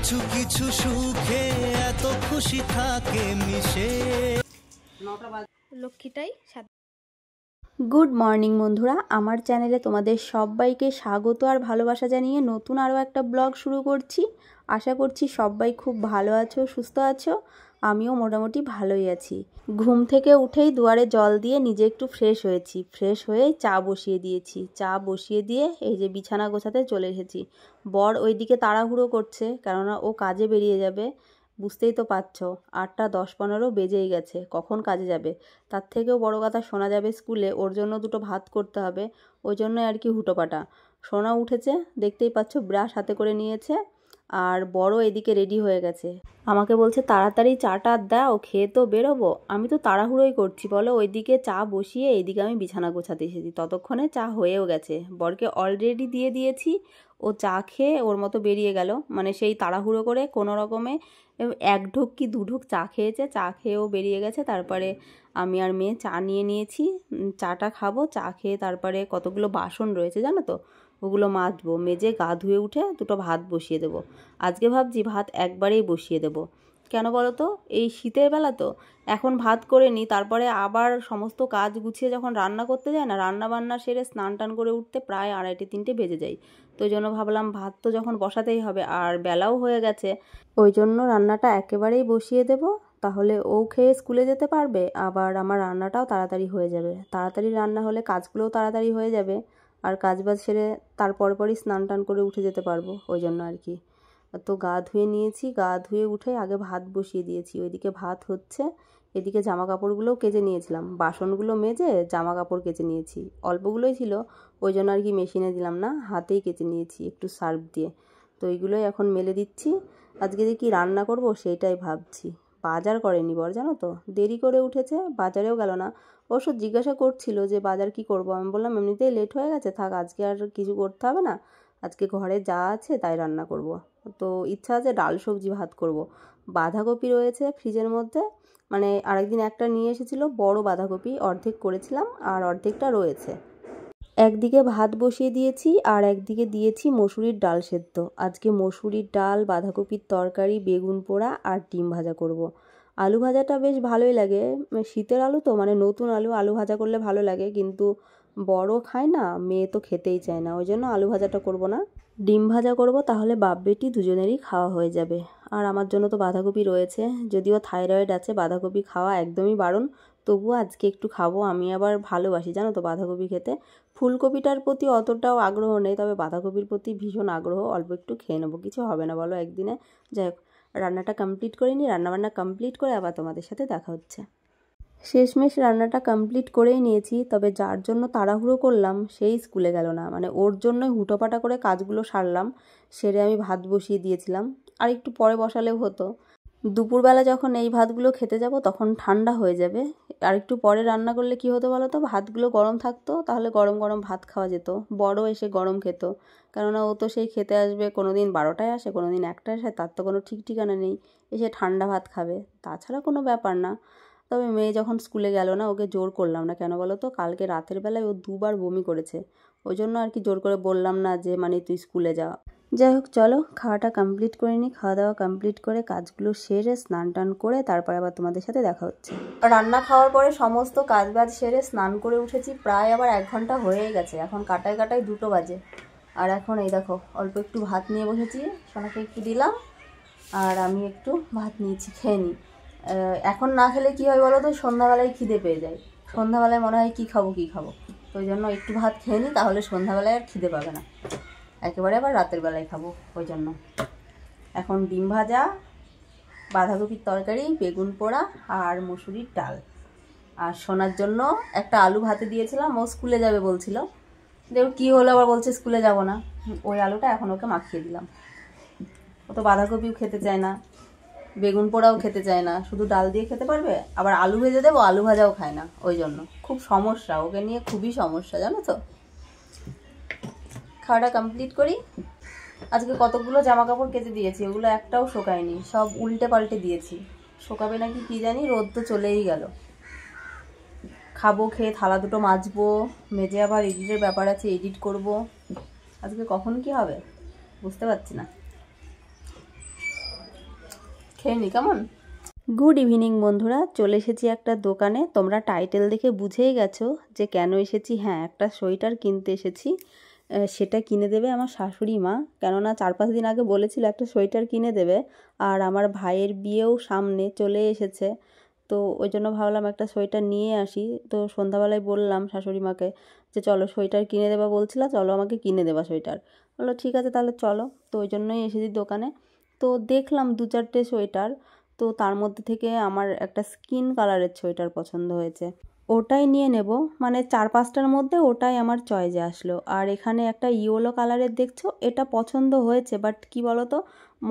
কিছু কিছু সুখে এত খুশি থাকে মিশে। লক্ষ্মীটাই গুড মর্নিং বন্ধুরা, আমার চ্যানেলে তোমাদের সবাইকে স্বাগত আর ভালোবাসা জানিয়ে নতুন আরও একটা ব্লগ শুরু করছি। আশা করছি সবাই খুব ভালো আছো, সুস্থ আছো। আমিও মোটামুটি ভালোই আছি। ঘুম থেকে উঠেই দুয়ারে জল দিয়ে নিজে একটু ফ্রেশ হয়েছি। ফ্রেশ হয়েই চা বসিয়ে দিয়েছি। চা বসিয়ে দিয়ে এই যে বিছানা গোছাতে চলে এসেছি। বর ওইদিকে তাড়াহুড়ো করছে, কেননা ও কাজে বেরিয়ে যাবে। বুঝতেই তো পারছো, 8টা 10-15 বেজেই গেছে, কখন কাজে যাবে। তার থেকেও বড় কথা, শোনা যাবে স্কুলে, ওর জন্য দুটো ভাত করতে হবে। ওই জন্যই আর কি হুটোপাটা। সোনা উঠেছে, দেখতেই পাচ্ছ, ব্রাশ হাতে করে নিয়েছে। আর বড় এদিকে রেডি হয়ে গেছে, আমাকে বলছে তাড়াতাড়ি চাটা দাও, খেয়ে তো বেরোবো। আমি তো তাড়াহুড়োই করছি বলো, ওইদিকে চা বসিয়ে এইদিকে আমি বিছানা গোছাতে এসেছি। ততক্ষণে চা হয়েও গেছে, বরকে অলরেডি দিয়ে দিয়েছি। ও চা খেয়ে ওর মতো বেরিয়ে গেল, মানে সেই তাড়াহুড়ো করে কোনো রকমে 1 ঢোক কি 2 ঢোক চা খেয়েছে। চা খেয়েও বেরিয়ে গেছে। তারপরে আমি আর মেয়ে চা নিয়ে নিয়েছি, চাটা খাবো। চা খেয়ে তারপরে কতগুলো বাসন রয়েছে জানো তো, ওগুলো মাজবো। মেজে গা ধুয়ে উঠে দুটো ভাত বসিয়ে দেবো। আজকে ভাবছি ভাত একবারেই বসিয়ে দেবো। কেন বলো তো, এই শীতের বেলা তো এখন ভাত করে নিই, তারপরে আবার সমস্ত কাজ গুছিয়ে যখন রান্না করতে যায় না, রান্না বান্না সেরে স্নান টান করে উঠতে প্রায় 2:30-3টে বেজে যায়। তো ওই জন্য ভাবলাম ভাত তো যখন বসাতেই হবে, আর বেলাও হয়ে গেছে, ওই জন্য রান্নাটা একেবারেই বসিয়ে দেব। তাহলে ও খেয়ে স্কুলে যেতে পারবে, আবার আমার রান্নাটাও তাড়াতাড়ি হয়ে যাবে। তাড়াতাড়ি রান্না হলে কাজগুলোও তাড়াতাড়ি হয়ে যাবে, আর কাজবাজ সেরে তার পরপরই স্নান টান করে উঠে যেতে পারবো, ওই জন্য আর কি। তো গা ধুয়ে নিয়েছি, গা ধুয়ে উঠে আগে ভাত বসিয়ে দিয়েছি। ওইদিকে ভাত হচ্ছে, এদিকে জামা কাপড়গুলোও কেচে নিয়েছিলাম। বাসনগুলো মেজে জামা কাপড় কেচে নিয়েছি, অল্পগুলোই ছিল, ওই জন্য আর কি মেশিনে দিলাম না, হাতেই কেচে নিয়েছি একটু সার্ফ দিয়ে। তো এইগুলোই এখন মেলে দিচ্ছি। আজকে যে কি রান্না করব সেইটাই ভাবছি। বাজার করেনি বর, জানো তো, দেরি করে উঠেছে, বাজারেও গেল না। অবশ্য জিজ্ঞাসা করছিল যে বাজার কি করব। আমি বললাম এমনিতেই লেট হয়ে গেছে, থাক, আজকে আর কিছু করতে হবে না, আজকে ঘরে যা আছে তাই রান্না করব। তো ইচ্ছা আছে ডাল সবজি ভাত করব। বাঁধাকপি রয়েছে ফ্রিজের মধ্যে, মানে আরেকদিন একটা নিয়ে এসেছিলো বড় বাঁধাকপি, অর্ধেক করেছিলাম আর অর্ধেকটা রয়েছে। একদিকে ভাত বসিয়ে দিয়েছি আর একদিকে দিয়েছি মসুরির ডাল সেদ্ধ। আজকে মসুরির ডাল, বাঁধাকপির তরকারি, বেগুন পোড়া আর ডিম ভাজা করব। আলু ভাজাটা বেশ ভালোই লাগে, শীতের আলু তো, মানে নতুন আলু, আলু ভাজা করলে ভালো লাগে, কিন্তু বড় খায় না, মেয়ে তো খেতেই চায় না, ওই জন্য আলু ভাজাটা করব না, ডিম ভাজা করব। তাহলে বাপ বেটি দুজনেরই খাওয়া হয়ে যাবে। আর আমার জন্য তো বাঁধাকপি রয়েছে, যদিও থাইরয়েড আছে, বাঁধাকপি খাওয়া একদমই বারণ, তবুও আজকে একটু খাবো। আমি আবার ভালোবাসি জানো তো বাঁধাকপি খেতে। ফুলকপিটার প্রতি অতটাও আগ্রহ নেই, তবে বাঁধাকপির প্রতি ভীষণ আগ্রহ। অল্প একটু খেয়ে নেবো, কিছু হবে না বলো একদিনে। যাই হোক, রান্নাটা কমপ্লিট করে নিই, রান্নাবান্না কমপ্লিট করে আবার তোমাদের সাথে দেখা হচ্ছে। শেষমেশ রান্নাটা কমপ্লিট করেই নিয়েছি, তবে যার জন্য তাড়াহুড়ো করলাম সেই স্কুলে গেল না, মানে ওর জন্যই হুটোপাটা করে কাজগুলো সারলাম। সেরে আমি ভাত বসিয়ে দিয়েছিলাম, আর একটু পরে বসালেও হতো। দুপুরবেলা যখন এই ভাতগুলো খেতে যাব তখন ঠান্ডা হয়ে যাবে, আর একটু পরে রান্না করলে কি হতো বলো তো, ভাতগুলো গরম থাকতো, তাহলে গরম গরম ভাত খাওয়া যেত। বড় এসে গরম খেত, কেননা ও তো সেই খেতে আসবে, কোনো দিন 12টায় আসে, কোনো দিন 1টায় আসে, তার তো কোনো ঠিক ঠিকানা নেই, এসে ঠান্ডা ভাত খাবে, তাছাড়া কোনো ব্যাপার না। তবে মেয়ে যখন স্কুলে গেল না, ওকে জোর করলাম না, কেন বলো তো, কালকে রাতের বেলায় ও 2বার বমি করেছে, ওই জন্য আর কি জোর করে বললাম না যে মানে তুই স্কুলে যা। যাই হোক, চলো খাওয়াটা কমপ্লিট করে নিই। খাওয়া দাওয়া কমপ্লিট করে কাজগুলো সেরে স্নান টান করে তারপরে আবার তোমাদের সাথে দেখা হচ্ছে। রান্না খাওয়ার পরে সমস্ত কাজ বাজ সেরে স্নান করে উঠেছি, প্রায় আবার 1 ঘন্টা হয়েই গেছে, এখন কাটায় কাটায় 2টো বাজে। আর এখন এই দেখো অল্প একটু ভাত নিয়ে বসেছি, সোনাকে একটু দিলাম, আর আমি একটু ভাত নিয়েছি, খেয়ে নিই। এখন না খেলে কী হয় বলো তো, সন্ধ্যাবেলায় খিদে পেয়ে যায়, সন্ধ্যাবেলায় মনে হয় কী খাবো কী খাবো, তো ওই জন্য একটু ভাত খেয়ে নিই, তাহলে সন্ধ্যাবেলায় আর খিদে পাবে না, একেবারে আবার রাতের বেলায় খাবো, ওই জন্য। এখন ডিম ভাজা, বাঁধাকপির তরকারি, বেগুন পোড়া আর মসুরির ডাল। আর সোনার জন্য একটা আলু ভাতে দিয়েছিলাম, ও স্কুলে যাবে বলছিল, দেখো কী হলো, আবার বলছে স্কুলে যাব না, ওই আলুটা এখন ওকে মাখিয়ে দিলাম। ও তো বাঁধাকপিও খেতে চায় না, বেগুন পোড়াও খেতে চায় না, শুধু ডাল দিয়ে খেতে পারবে। আবার আলু ভেজে দেবো, আলু ভাজাও খায় না, ওই জন্য খুব সমস্যা, ওকে নিয়ে খুবই সমস্যা জানো তো। খাওয়াটা কমপ্লিট করি। আজকে কতগুলো জামা কাপড় কেচে দিয়েছি, ওগুলো একটাও শোকায়নি, সব উল্টে পাল্টে দিয়েছি। শোকাবে নাকি কি জানি, রোদ তো চলেই গেল। খাবো, খেয়ে থালা দুটো মাজবো, মেজে আবার এডিটের ব্যাপার আছে, এডিট করব। আজকে কখন কি হবে বুঝতে পারছি না। খেয়ে নি কেমন। গুড ইভিনিং বন্ধুরা, চলে এসেছি একটা দোকানে। তোমরা টাইটেল দেখে বুঝেই গেছো যে কেন এসেছি। হ্যাঁ, একটা সোয়েটার কিনতে এসেছি। সেটা কিনে দেবে আমার শাশুড়ি মা, কেননা 4-5 দিন আগে বলেছিল একটা সোয়েটার কিনে দেবে। আর আমার ভাইয়ের বিয়েও সামনে চলে এসেছে, তো ওই জন্য ভাবলাম একটা সোয়েটার নিয়ে আসি। তো সন্ধ্যাবেলায় বললাম শাশুড়ি মাকে যে চলো সোয়েটার কিনে দেবা বলছিলা, চলো আমাকে কিনে দেবা সোয়েটার। বললো ঠিক আছে তাহলে চলো। তো ওই জন্যই এসেছি দোকানে। তো দেখলাম 2-4টে সোয়েটার, তো তার মধ্যে থেকে আমার একটা স্কিন কালারের সোয়েটার পছন্দ হয়েছে, ওটাই নিয়ে নেব। মানে 4-5টার মধ্যে ওটাই আমার চয়েসে আসলো। আর এখানে একটা ইয়েলো কালারের দেখছো, এটা পছন্দ হয়েছে, বাট কি বলো তো,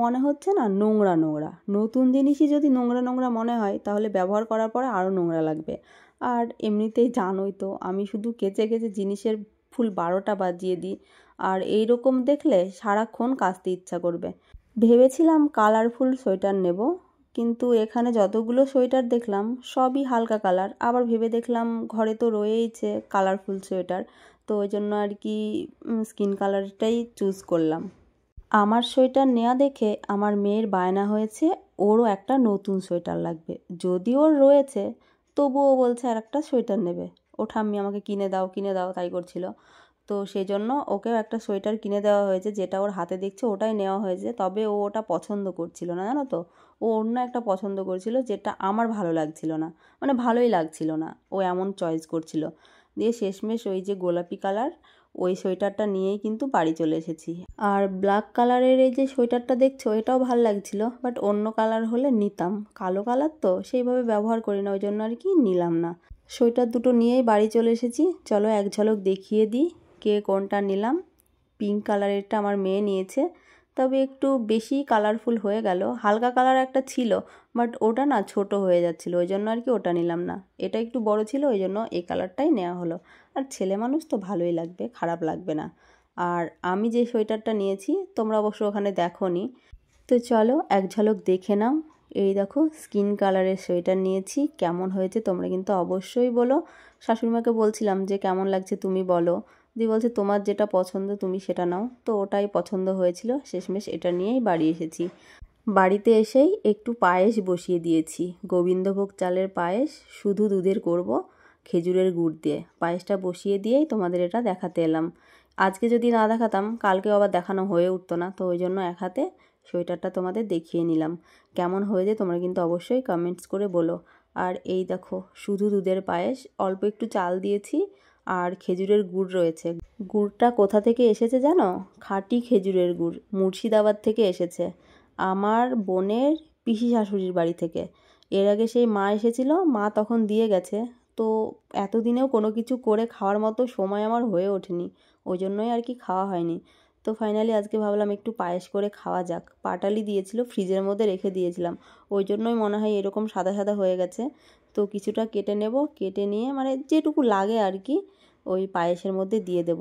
মনে হচ্ছে না নোংরা নোংরা। নতুন জিনিসই যদি নোংরা নোংরা মনে হয় তাহলে ব্যবহার করার পরে আরও নোংরা লাগবে। আর এমনিতেই জানোই তো আমি শুধু কেচে কেচে জিনিসের ফুল 12টা বাজিয়ে দিই। আর এই রকম দেখলে সারাক্ষণ কাচতে ইচ্ছা করবে। ভেবেছিলাম কালারফুল সোয়েটার নেব, কিন্তু এখানে যতগুলো সোয়েটার দেখলাম সবই হালকা কালার। আবার ভেবে দেখলাম ঘরে তো রয়েইছে কালারফুল সোয়েটার, তো ওই জন্য আর কি স্কিন কালারটাই চুজ করলাম। আমার সোয়েটার নেওয়া দেখে আমার মেয়ের বায়না হয়েছে ওরও একটা নতুন সোয়েটার লাগবে। যদি ওর রয়েছে তবুও বলছে আর একটা সোয়েটার নেবে। ও ঠাম্মি আমাকে কিনে দাও তাই করছিল। তো সেই জন্য ওকেও একটা সোয়েটার কিনে দেওয়া হয়েছে, যেটা ওর হাতে দেখছে ওটাই নেওয়া হয়েছে। তবে ও ওটা পছন্দ করছিল না, জানো তো। ও অন্য একটা পছন্দ করছিল, যেটা আমার ভালো লাগছিল না, মানে ভালোই লাগছিল না, ও এমন চয়েস করছিল। দিয়ে শেষমেশ ওই যে গোলাপি কালার ওই সোয়েটারটা নিয়েই কিন্তু বাড়ি চলে এসেছি। আর ব্ল্যাক কালারের এই যে সোয়েটারটা দেখছো, এটাও ভালো লাগছিল, বাট অন্য কালার হলে নিতাম। কালো কালার তো সেইভাবে ব্যবহার করি না, ওই জন্য আর কি নিলাম না। সোয়েটার দুটো নিয়েই বাড়ি চলে এসেছি। চলো এক ঝলক দেখিয়ে দিই কে কোনটা নিলাম। পিঙ্ক কালারেরটা আমার মেয়ে নিয়েছে, তবে একটু বেশি কালারফুল হয়ে গেল। হালকা কালার একটা ছিল, বাট ওটা না ছোট হয়ে যাচ্ছিলো, ওই জন্য আর কি ওটা নিলাম না। এটা একটু বড় ছিল, ওই জন্য এই কালারটাই নেওয়া হলো। আর ছেলে মানুষ তো ভালোই লাগবে, খারাপ লাগবে না। আর আমি যে সোয়েটারটা নিয়েছি তোমরা অবশ্য ওখানে দেখোনি, তো চলো এক ঝলক দেখে নাও। এই দেখো স্কিন কালারের সোয়েটার নিয়েছি, কেমন হয়েছে তোমরা কিন্তু অবশ্যই বলো। শাশুড়িমাকে বলছিলাম যে কেমন লাগছে তুমি বলো, দিয়ে বলছে তোমার যেটা পছন্দ তুমি সেটা নাও। তো ওটাই পছন্দ হয়েছিল, শেষমেশ এটা নিয়েই বাড়ি এসেছি। বাড়িতে এসেই একটু পায়েস বসিয়ে দিয়েছি, গোবিন্দভোগ চালের পায়েস, শুধু দুধের করব, খেজুরের গুড় দিয়ে। পায়েসটা বসিয়ে দিয়েই তোমাদের এটা দেখাতে এলাম। আজকে যদি না দেখাতাম কালকেও আবার দেখানো হয়ে উঠতো না, তো ওই জন্য এক হাতে সোয়েটারটা তোমাদের দেখিয়ে নিলাম। কেমন হয়েছে তোমরা কিন্তু অবশ্যই কমেন্টস করে বলো। আর এই দেখো শুধু দুধের পায়েস, অল্প একটু চাল দিয়েছি আর খেজুরের গুড় রয়েছে। গুড়টা কোথা থেকে এসেছে জানো? খাঁটি খেজুরের গুড়, মুর্শিদাবাদ থেকে এসেছে, আমার বোনের পিসি শাশুড়ির বাড়ি থেকে। এর আগে সেই মা এসেছিল, মা তখন দিয়ে গেছে। তো এতদিনেও কোনো কিছু করে খাওয়ার মতো সময় আমার হয়ে ওঠেনি, ওই জন্যই আর কি খাওয়া হয়নি। তো ফাইনালি আজকে ভাবলাম একটু পায়েস করে খাওয়া যাক। পাটালি দিয়েছিল, ফ্রিজের মধ্যে রেখে দিয়েছিলাম, ওই জন্যই মনে হয় এরকম সাদা সাদা হয়ে গেছে। তো কিছুটা কেটে নেব, কেটে নিয়ে মানে যেটুকু লাগে আর কি ওই পায়েসের মধ্যে দিয়ে দেব।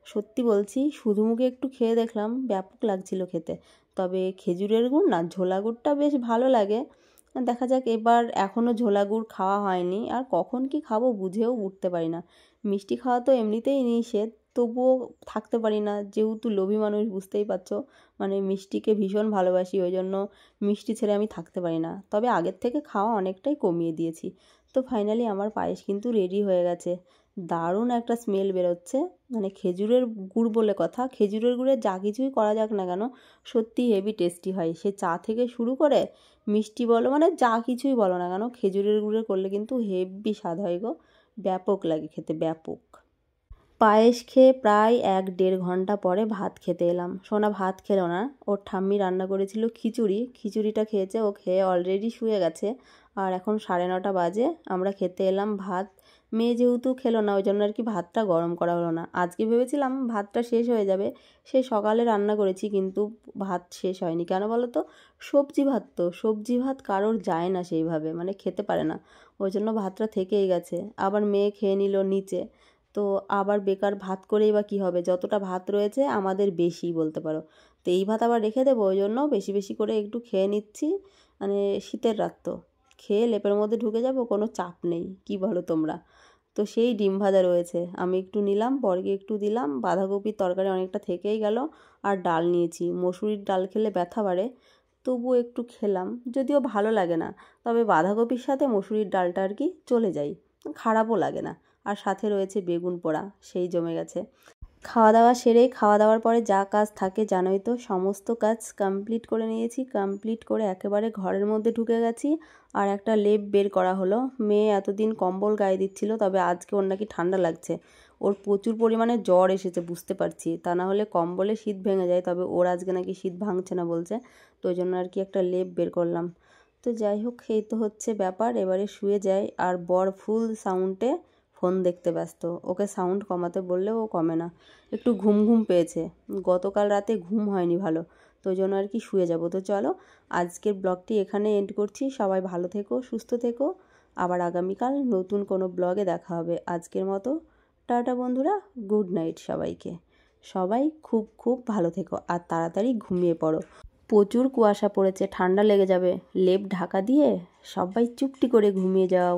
সত্যি বলছি শুধু মুখে একটু খেয়ে দেখলাম, ব্যাপক লাগছিল খেতে। তবে খেজুরের গুড় না, ঝোলা গুড়টা বেশ ভালো লাগে। দেখা যাক, এবার এখনও ঝোলা গুড় খাওয়া হয়নি, আর কখন কি খাবো বুঝেও উঠতে পারি না। মিষ্টি খাওয়া তো এমনিতেই নিষেধ, তবুও থাকতে পারি না, যেহেতু লোভী মানুষ বুঝতেই পারছো। মানে মিষ্টিকে ভীষণ ভালোবাসি, ওই জন্য মিষ্টি ছেড়ে আমি থাকতে পারি না। তবে আগের থেকে খাওয়া অনেকটাই কমিয়ে দিয়েছি। তো ফাইনালি আমার পায়েস কিন্তু রেডি হয়ে গেছে। দারুণ একটা স্মেল বেরোচ্ছে। মানে খেজুরের গুড় বলে কথা, খেজুরের গুড়ে যা কিছুই করা যাক না কেন সত্যি হেভি টেস্টি হয়। সে চা থেকে শুরু করে মিষ্টি বলো, মানে যা কিছুই বলো না কেন খেজুরের গুড়ে করলে কিন্তু হেভি স্বাদ হয় গো, ব্যাপক লাগে খেতে, ব্যাপক। পায়েস খেয়ে প্রায় 1-1.5 ঘন্টা পরে ভাত খেতে এলাম। সোনা ভাত খেলো না, ওর ঠাম্মি রান্না করেছিল খিচুড়ি, খিচুড়িটা খেয়েছে, ও খেয়ে অলরেডি শুয়ে গেছে। আর এখন 9:30 বাজে, আমরা খেতে এলাম ভাত। মেয়ে যেহেতু খেলো না ওই জন্য আর কি ভাতটা গরম করা হলো না। আজকে ভেবেছিলাম ভাতটা শেষ হয়ে যাবে, সে সকালে রান্না করেছি কিন্তু ভাত শেষ হয়নি। কেন বলো তো, সবজি ভাত তো, সবজি ভাত কারোর যায় না সেইভাবে, মানে খেতে পারে না, ওই জন্য ভাতটা থেকেই গেছে। আবার মেয়ে খেয়ে নিল নিচে, তো আবার বেকার ভাত করেই বা কী হবে, যতটা ভাত রয়েছে আমাদের বেশি বলতে পারো। তো এই ভাত আবার রেখে দেবো, ওই জন্য বেশি বেশি করে একটু খেয়ে নিচ্ছি। মানে শীতের রাত তো, খেয়ে লেপের মধ্যে ঢুকে যাব, কোনো চাপ নেই, কি বলো তোমরা। তো সেই ডিম ভাজা রয়েছে, আমি একটু নিলাম, বরকে একটু দিলাম, বাঁধাকপির তরকারি অনেকটা থেকেই গেল। আর ডাল নিয়েছি, মসুরির ডাল খেলে ব্যথা বাড়ে, তো তবুও একটু খেলাম, যদিও ভালো লাগে না, তবে বাঁধাকপির সাথে মসুরির ডালটা আর কি চলে যায়, খারাপও লাগে না। আর সাথে রয়েছে বেগুন পোড়া, সেই জমে গেছে। খাওয়া দাওয়া সেরে, খাওয়া দাওয়ার পরে যা কাজ থাকে জানোই তো, সমস্ত কাজ কমপ্লিট করে নিয়েছি। কমপ্লিট করে একেবারে ঘরের মধ্যে ঢুকে গেছি। আর একটা লেপ বের করা হলো। মেয়ে এতদিন কম্বল গায়ে দিচ্ছিল, তবে আজকে ওর নাকি ঠান্ডা লাগছে। ওর প্রচুর পরিমাণে জ্বর এসেছে বুঝতে পারছি, তা না হলে কম্বলে শীত ভেঙে যায়, তবে ওর আজকে নাকি শীত ভাঙছে না বলছে, তো ওই জন্য আর কি একটা লেপ বের করলাম। তো যাই হোক, এই তো হচ্ছে ব্যাপার। এবারে শুয়ে যায়। আর বর ফুল সাউন্ডে ফোন দেখতে ব্যস্ত, ওকে সাউন্ড কমাতে বললেও ও কমে না। একটু ঘুম ঘুম পেয়েছে, গতকাল রাতে ঘুম হয়নি ভালো, তো ওই জন্য আর কি শুয়ে যাব। তো চলো, আজকের ব্লগটি এখানে এন্ড করছি। সবাই ভালো থেকো, সুস্থ থেকো। আবার আগামীকাল নতুন কোনো ব্লগে দেখা হবে। আজকের মতো টাটা বন্ধুরা, গুড নাইট সবাইকে। সবাই খুব খুব ভালো থেকো আর তাড়াতাড়ি ঘুমিয়ে পড়ো। প্রচুর কুয়াশা পড়েছে, ঠান্ডা লেগে যাবে। লেপ ঢাকা দিয়ে সবাই চুপটি করে ঘুমিয়ে যাও।